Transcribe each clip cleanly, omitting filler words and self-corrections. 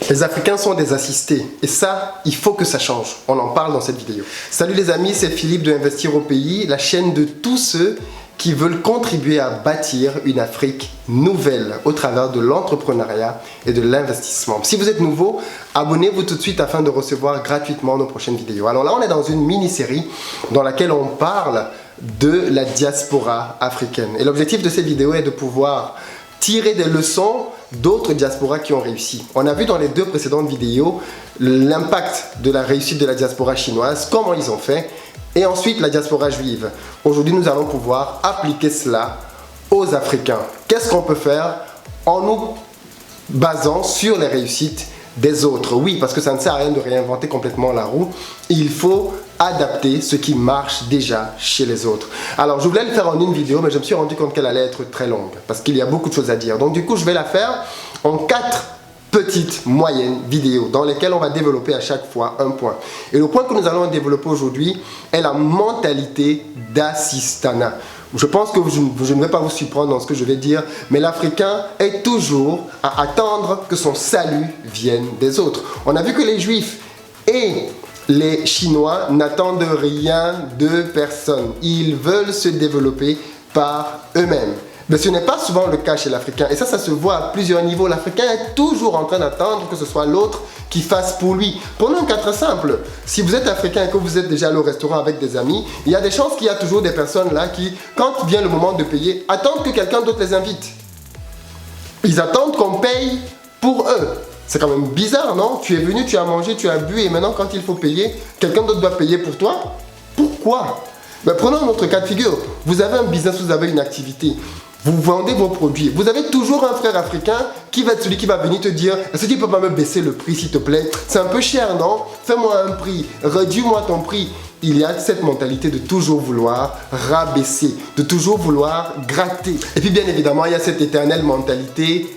Les Africains sont des assistés et ça, il faut que ça change. On en parle dans cette vidéo. Salut les amis, c'est Philippe de Investir au Pays, la chaîne de tous ceux qui veulent contribuer à bâtir une Afrique nouvelle au travers de l'entrepreneuriat et de l'investissement. Si vous êtes nouveau, abonnez-vous tout de suite afin de recevoir gratuitement nos prochaines vidéos. Alors là, on est dans une mini-série dans laquelle on parle de la diaspora africaine. Et l'objectif de cette vidéo est de pouvoir tirer des leçons d'autres diasporas qui ont réussi. On a vu dans les deux précédentes vidéos l'impact de la réussite de la diaspora chinoise, comment ils ont fait, et ensuite la diaspora juive. Aujourd'hui, nous allons pouvoir appliquer cela aux Africains. Qu'est-ce qu'on peut faire en nous basant sur les réussites des autres? Oui, parce que ça ne sert à rien de réinventer complètement la roue. Il faut adapter ce qui marche déjà chez les autres. Alors, je voulais le faire en une vidéo, mais je me suis rendu compte qu'elle allait être très longue parce qu'il y a beaucoup de choses à dire. Donc, du coup, je vais la faire en 4 petites, moyennes vidéos dans lesquelles on va développer à chaque fois un point. Et le point que nous allons développer aujourd'hui est la mentalité d'assistanat. Je pense que je ne vais pas vous surprendre dans ce que je vais dire, mais l'Africain est toujours à attendre que son salut vienne des autres. On a vu que les Juifs et les Chinois n'attendent rien de personne. Ils veulent se développer par eux-mêmes. Mais ce n'est pas souvent le cas chez l'Africain. Et ça se voit à plusieurs niveaux. L'Africain est toujours en train d'attendre que ce soit l'autre qui fasse pour lui. Prenons un cas très simple. Si vous êtes Africain et que vous êtes déjà allé au restaurant avec des amis, il y a des chances qu'il y a toujours des personnes là qui, quand vient le moment de payer, attendent que quelqu'un d'autre les invite. Ils attendent qu'on paye pour eux. C'est quand même bizarre, non? Tu es venu, tu as mangé, tu as bu et maintenant quand il faut payer, quelqu'un d'autre doit payer pour toi? Pourquoi? Ben, prenons notre cas de figure. Vous avez un business, vous avez une activité. Vous vendez vos produits. Vous avez toujours un frère africain qui va être celui qui va venir te dire « Est-ce que tu peux pas me baisser le prix s'il te plaît? C'est un peu cher, non? Fais-moi un prix. Réduis-moi ton prix. » Il y a cette mentalité de toujours vouloir rabaisser, de toujours vouloir gratter. Et puis bien évidemment, il y a cette éternelle mentalité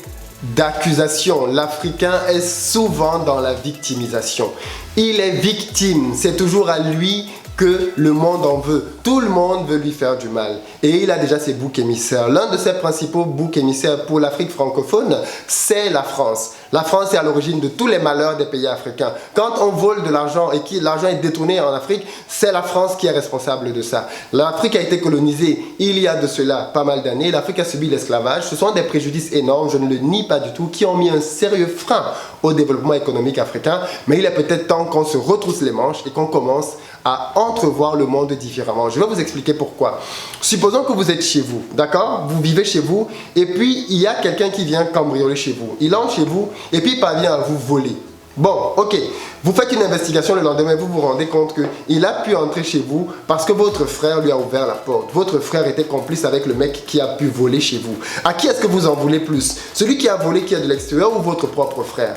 d'accusation. L'Africain est souvent dans la victimisation. Il est victime. C'est toujours à lui que le monde en veut. Tout le monde veut lui faire du mal. Et il a déjà ses boucs émissaires. L'un de ses principaux boucs émissaires pour l'Afrique francophone, c'est la France. La France est à l'origine de tous les malheurs des pays africains. Quand on vole de l'argent et que l'argent est détourné en Afrique, c'est la France qui est responsable de ça. L'Afrique a été colonisée il y a de cela pas mal d'années. L'Afrique a subi l'esclavage. Ce sont des préjudices énormes, je ne le nie pas du tout, qui ont mis un sérieux frein au développement économique africain. Mais il est peut-être temps qu'on se retrousse les manches et qu'on commence à entrevoir le monde différemment. Je vais vous expliquer pourquoi. Supposons que vous êtes chez vous, d'accord? Vous vivez chez vous et puis il y a quelqu'un qui vient cambrioler chez vous. Il entre chez vous et puis il parvient à vous voler. Bon, ok. Vous faites une investigation le lendemain, vous vous rendez compte qu'il a pu entrer chez vous parce que votre frère lui a ouvert la porte. Votre frère était complice avec le mec qui a pu voler chez vous. À qui est-ce que vous en voulez plus? Celui qui a volé qui est de l'extérieur ou votre propre frère?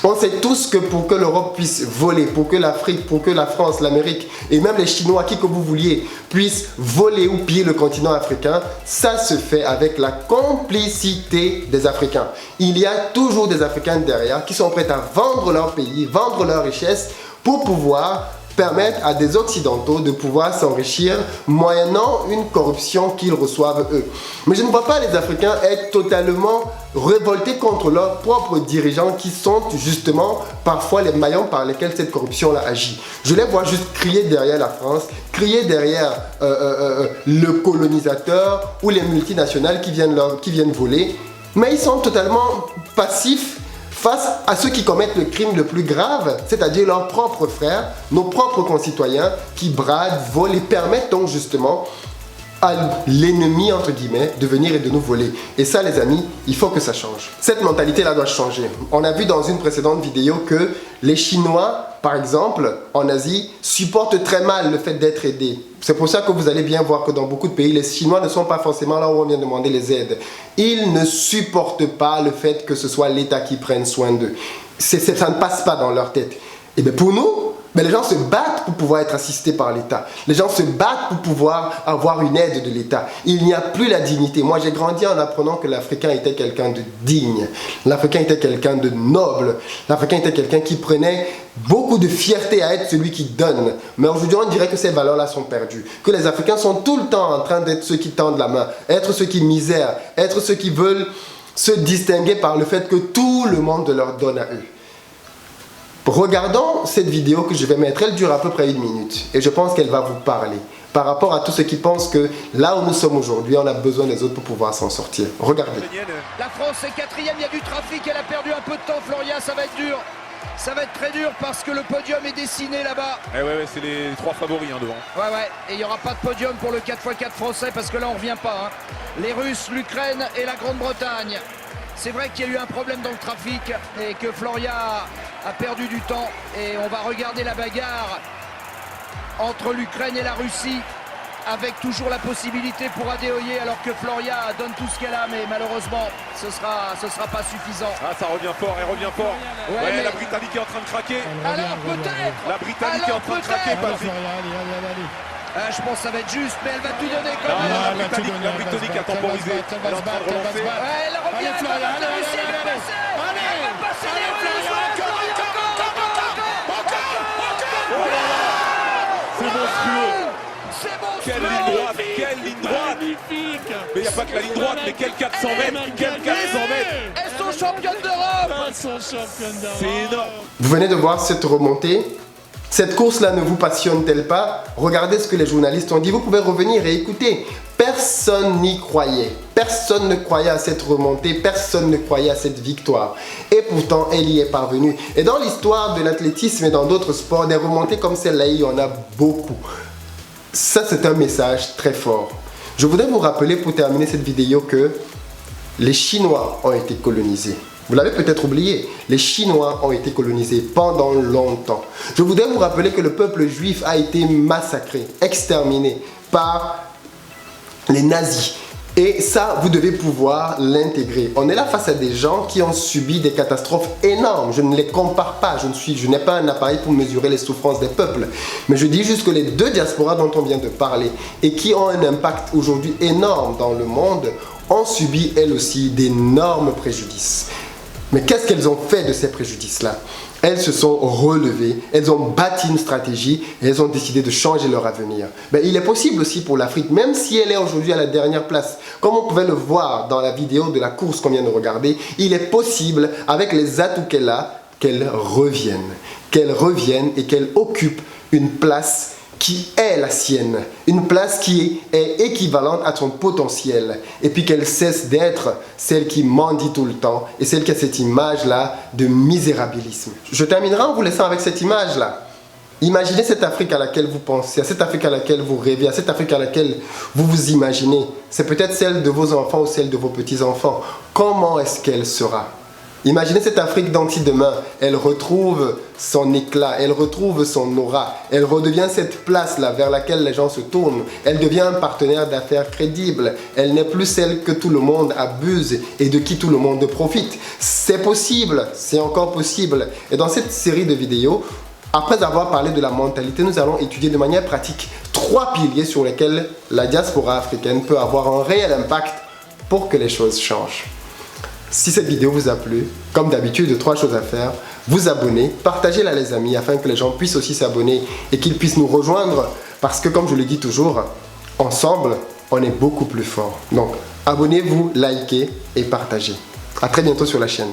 On sait tous que pour que l'Europe puisse voler, pour que l'Afrique, pour que la France, l'Amérique et même les Chinois, qui que vous vouliez, puissent voler ou piller le continent africain, ça se fait avec la complicité des Africains. Il y a toujours des Africains derrière qui sont prêts à vendre leur pays, vendre leur richesse pour pouvoir permettre à des Occidentaux de pouvoir s'enrichir moyennant une corruption qu'ils reçoivent eux. Mais je ne vois pas les Africains être totalement révoltés contre leurs propres dirigeants qui sont justement parfois les maillons par lesquels cette corruption-là agit. Je les vois juste crier derrière la France, crier derrière le colonisateur ou les multinationales qui viennent voler, mais ils sont totalement passifs face à ceux qui commettent le crime le plus grave, c'est-à-dire leurs propres frères, nos propres concitoyens qui bradent, volent et permettent donc justement à l'ennemi, entre guillemets, de venir et de nous voler. Et ça, les amis, il faut que ça change. Cette mentalité-là doit changer. On a vu dans une précédente vidéo que les Chinois, par exemple, en Asie, supportent très mal le fait d'être aidés. C'est pour ça que vous allez bien voir que dans beaucoup de pays, les Chinois ne sont pas forcément là où on vient demander les aides. Ils ne supportent pas le fait que ce soit l'État qui prenne soin d'eux. Ça ne passe pas dans leur tête. Et bien pour nous, mais les gens se battent pour pouvoir être assistés par l'État. Les gens se battent pour pouvoir avoir une aide de l'État. Il n'y a plus la dignité. Moi, j'ai grandi en apprenant que l'Africain était quelqu'un de digne. L'Africain était quelqu'un de noble. L'Africain était quelqu'un qui prenait beaucoup de fierté à être celui qui donne. Mais aujourd'hui, on dirait que ces valeurs-là sont perdues. Que les Africains sont tout le temps en train d'être ceux qui tendent la main, être ceux qui misèrent, être ceux qui veulent se distinguer par le fait que tout le monde leur donne à eux. Regardons cette vidéo que je vais mettre, elle dure à peu près 1 minute et je pense qu'elle va vous parler par rapport à tous ceux qui pensent que là où nous sommes aujourd'hui, on a besoin des autres pour pouvoir s'en sortir. Regardez. La France est 4e, il y a du trafic, elle a perdu un peu de temps, Floria, ça va être dur. Ça va être très dur parce que le podium est dessiné là-bas. Ouais, c'est les 3 favoris devant. Ouais, et il n'y aura pas de podium pour le 4x4 français parce que là on revient pas. Les Russes, l'Ukraine et la Grande-Bretagne. C'est vrai qu'il y a eu un problème dans le trafic et que Floria a perdu du temps. Et on va regarder la bagarre entre l'Ukraine et la Russie avec toujours la possibilité pour Adeoye alors que Floria donne tout ce qu'elle a, mais malheureusement ce sera pas suffisant. Ah, ça revient fort, elle revient fort. Ouais, mais la Britannique est en train de craquer. Alors peut-être. La Britannique est en train de craquer, Patrick. Je pense que ça va être juste, mais elle va tout donner quand même. La Britannique a temporisé. Elle est en train de relancer. Elle revient, elle va réussir, elle va passer. Elle va passer les Russes. C'est monstrueux. C'est bon. Quelle ligne droite. Magnifique. Mais il n'y a pas que la ligne droite, mais quel 400 mètres. Quel 400 mètres. Elles sont championnes d'Europe. C'est énorme. Vous venez de voir cette remontée. Cette course-là ne vous passionne-t-elle pas? Regardez ce que les journalistes ont dit. Vous pouvez revenir et écouter. Personne n'y croyait. Personne ne croyait à cette remontée. Personne ne croyait à cette victoire. Et pourtant, elle y est parvenue. Et dans l'histoire de l'athlétisme et dans d'autres sports, des remontées comme celle-là, il y en a beaucoup. Ça, c'est un message très fort. Je voudrais vous rappeler pour terminer cette vidéo que les Chinois ont été colonisés. Vous l'avez peut-être oublié, les Chinois ont été colonisés pendant longtemps. Je voudrais vous rappeler que le peuple juif a été massacré, exterminé par les nazis. Et ça, vous devez pouvoir l'intégrer. On est là face à des gens qui ont subi des catastrophes énormes. Je ne les compare pas. Je n'ai pas un appareil pour mesurer les souffrances des peuples. Mais je dis juste que les deux diasporas dont on vient de parler et qui ont un impact aujourd'hui énorme dans le monde ont subi elles aussi d'énormes préjudices. Mais qu'est-ce qu'elles ont fait de ces préjudices-là? Elles se sont relevées, elles ont bâti une stratégie et elles ont décidé de changer leur avenir. Ben, il est possible aussi pour l'Afrique, même si elle est aujourd'hui à la dernière place. Comme on pouvait le voir dans la vidéo de la course qu'on vient de regarder, il est possible, avec les atouts qu'elle a, qu'elle revienne et qu'elle occupe une place qui est la sienne, une place qui est équivalente à son potentiel, et puis qu'elle cesse d'être celle qui mendie tout le temps, et celle qui a cette image-là de misérabilisme. Je terminerai en vous laissant avec cette image-là. Imaginez cette Afrique à laquelle vous pensez, à cette Afrique à laquelle vous rêvez, à cette Afrique à laquelle vous vous imaginez. C'est peut-être celle de vos enfants ou celle de vos petits-enfants. Comment est-ce qu'elle sera ? Imaginez cette Afrique d'anti-demain, elle retrouve son éclat, elle retrouve son aura, elle redevient cette place-là vers laquelle les gens se tournent, elle devient un partenaire d'affaires crédible, elle n'est plus celle que tout le monde abuse et de qui tout le monde profite. C'est possible, c'est encore possible. Et dans cette série de vidéos, après avoir parlé de la mentalité, nous allons étudier de manière pratique 3 piliers sur lesquels la diaspora africaine peut avoir un réel impact pour que les choses changent. Si cette vidéo vous a plu, comme d'habitude, 3 choses à faire. Vous abonner, partagez-la les amis afin que les gens puissent aussi s'abonner et qu'ils puissent nous rejoindre parce que comme je le dis toujours, ensemble, on est beaucoup plus fort. Donc, abonnez-vous, likez et partagez. À très bientôt sur la chaîne.